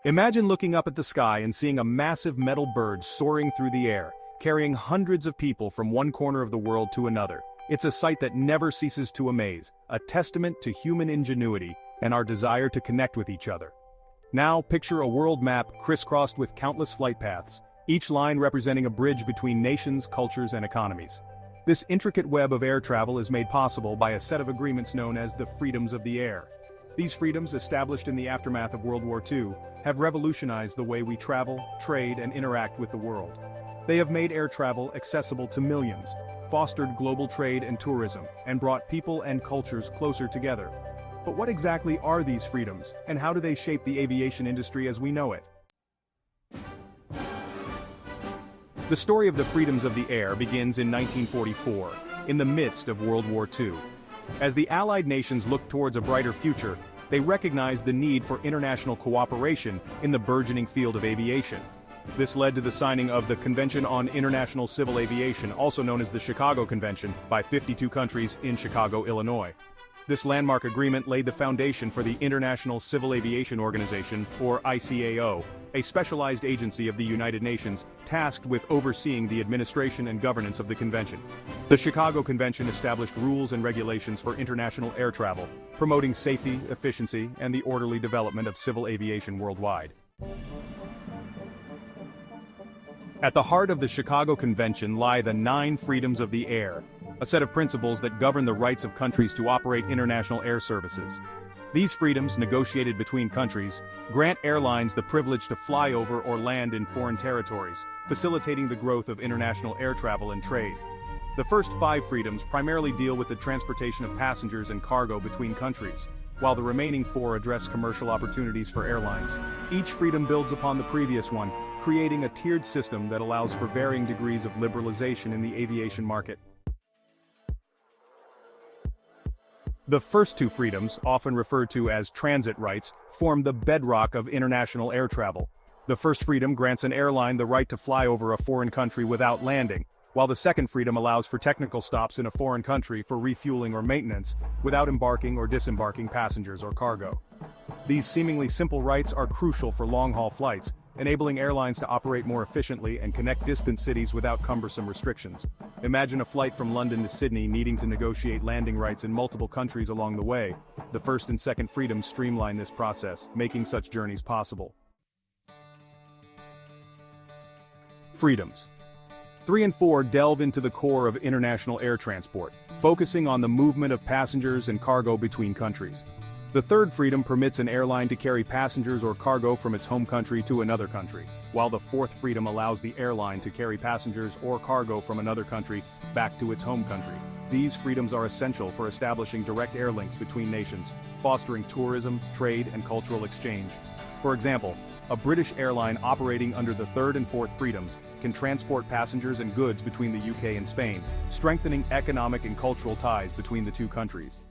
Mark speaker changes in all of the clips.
Speaker 1: Imagine looking up at the sky and seeing a massive metal bird soaring through the air, carrying hundreds of people from one corner of the world to another. It's a sight that never ceases to amaze, a testament to human ingenuity and our desire to connect with each other. Now, picture a world map crisscrossed with countless flight paths, each line representing a bridge between nations, cultures, and economies. This intricate web of air travel is made possible by a set of agreements known as the freedoms of the air. These freedoms, established in the aftermath of World War II, have revolutionized the way we travel, trade, and interact with the world. They have made air travel accessible to millions, fostered global trade and tourism, and brought people and cultures closer together. But what exactly are these freedoms, and how do they shape the aviation industry as we know it? The story of the freedoms of the air begins in 1944, in the midst of World War II. As the Allied nations looked towards a brighter future, they recognized the need for international cooperation in the burgeoning field of aviation. This led to the signing of the Convention on International Civil Aviation, also known as the Chicago Convention, by 52 countries in Chicago, Illinois. This landmark agreement laid the foundation for the International Civil Aviation Organization, or ICAO, a specialized agency of the United Nations tasked with overseeing the administration and governance of the convention. The Chicago Convention established rules and regulations for international air travel, promoting safety, efficiency, and the orderly development of civil aviation worldwide. At the heart of the Chicago Convention lie the 9 freedoms of the air, a set of principles that govern the rights of countries to operate international air services. These freedoms, negotiated between countries, grant airlines the privilege to fly over or land in foreign territories, facilitating the growth of international air travel and trade. The first 5 freedoms primarily deal with the transportation of passengers and cargo between countries, while the remaining 4 address commercial opportunities for airlines. Each freedom builds upon the previous one, creating a tiered system that allows for varying degrees of liberalization in the aviation market. The first 2 freedoms, often referred to as transit rights, form the bedrock of international air travel. The first freedom grants an airline the right to fly over a foreign country without landing, while the second freedom allows for technical stops in a foreign country for refueling or maintenance, without embarking or disembarking passengers or cargo. These seemingly simple rights are crucial for long-haul flights, enabling airlines to operate more efficiently and connect distant cities without cumbersome restrictions. Imagine a flight from London to Sydney needing to negotiate landing rights in multiple countries along the way. The first and second freedoms streamline this process, making such journeys possible. Freedoms 3 and 4 delve into the core of international air transport, focusing on the movement of passengers and cargo between countries. The third freedom permits an airline to carry passengers or cargo from its home country to another country, while the fourth freedom allows the airline to carry passengers or cargo from another country back to its home country. These freedoms are essential for establishing direct air links between nations, fostering tourism, trade, and cultural exchange. For example, a British airline operating under the third and fourth freedoms can transport passengers and goods between the UK and Spain, strengthening economic and cultural ties between the two countries.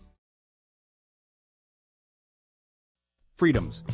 Speaker 1: Freedoms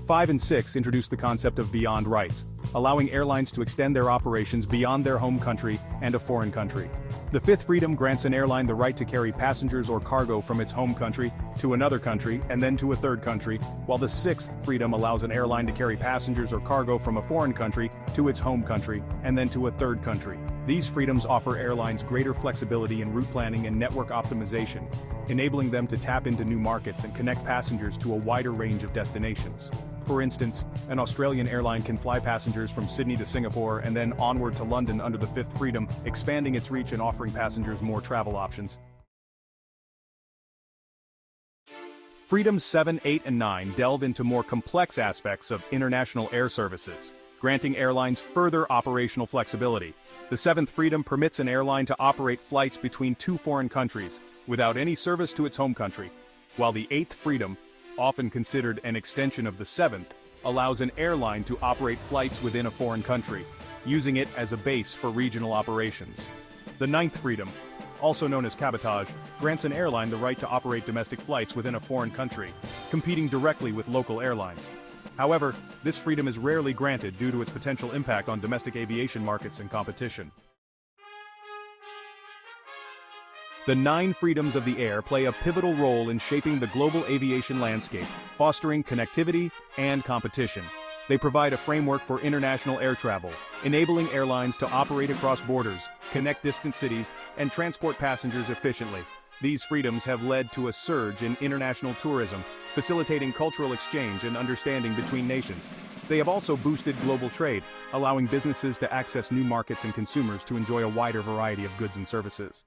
Speaker 1: 5 and 6 introduce the concept of beyond rights, allowing airlines to extend their operations beyond their home country and a foreign country. The fifth freedom grants an airline the right to carry passengers or cargo from its home country to another country and then to a third country, while the sixth freedom allows an airline to carry passengers or cargo from a foreign country to its home country and then to a third country. These freedoms offer airlines greater flexibility in route planning and network optimization, enabling them to tap into new markets and connect passengers to a wider range of destinations. For instance, an Australian airline can fly passengers from Sydney to Singapore and then onward to London under the fifth freedom, expanding its reach and offering passengers more travel options. Freedoms 7, 8, and 9 delve into more complex aspects of international air services, granting airlines further operational flexibility. The seventh freedom permits an airline to operate flights between two foreign countries without any service to its home country, while the eighth freedom, often considered an extension of the seventh, allows an airline to operate flights within a foreign country, using it as a base for regional operations. The ninth freedom, also known as cabotage, grants an airline the right to operate domestic flights within a foreign country, competing directly with local airlines. However, this freedom is rarely granted due to its potential impact on domestic aviation markets and competition. The 9 freedoms of the air play a pivotal role in shaping the global aviation landscape, fostering connectivity and competition. They provide a framework for international air travel, enabling airlines to operate across borders, connect distant cities, and transport passengers efficiently. These freedoms have led to a surge in international tourism, facilitating cultural exchange and understanding between nations. They have also boosted global trade, allowing businesses to access new markets and consumers to enjoy a wider variety of goods and services.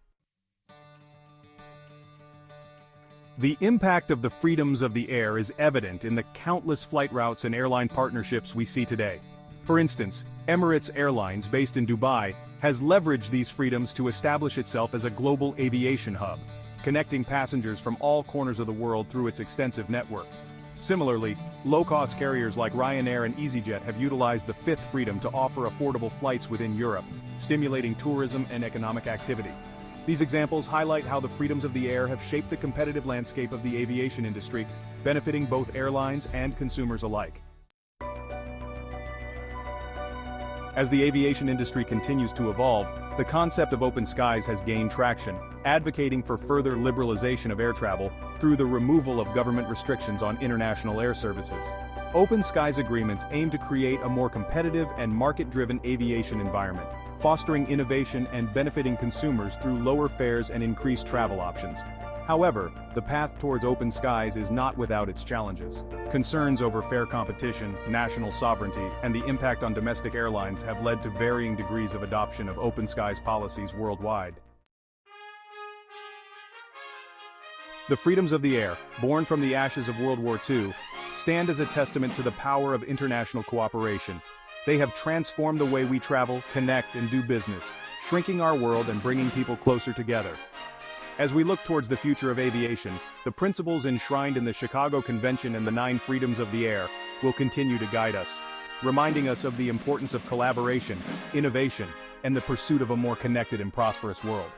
Speaker 1: The impact of the freedoms of the air is evident in the countless flight routes and airline partnerships we see today. For instance, Emirates Airlines, based in Dubai, has leveraged these freedoms to establish itself as a global aviation hub, connecting passengers from all corners of the world through its extensive network. Similarly, low-cost carriers like Ryanair and EasyJet have utilized the fifth freedom to offer affordable flights within Europe, stimulating tourism and economic activity. These examples highlight how the freedoms of the air have shaped the competitive landscape of the aviation industry, benefiting both airlines and consumers alike. As the aviation industry continues to evolve, the concept of open skies has gained traction, advocating for further liberalization of air travel through the removal of government restrictions on international air services. Open skies agreements aim to create a more competitive and market-driven aviation environment, fostering innovation and benefiting consumers through lower fares and increased travel options. However, the path towards open skies is not without its challenges. Concerns over fair competition, national sovereignty, and the impact on domestic airlines have led to varying degrees of adoption of open skies policies worldwide. The freedoms of the air, born from the ashes of World War II, stand as a testament to the power of international cooperation. They have transformed the way we travel, connect, and do business, shrinking our world and bringing people closer together. As we look towards the future of aviation, the principles enshrined in the Chicago Convention and the 9 Freedoms of the Air will continue to guide us, reminding us of the importance of collaboration, innovation, and the pursuit of a more connected and prosperous world.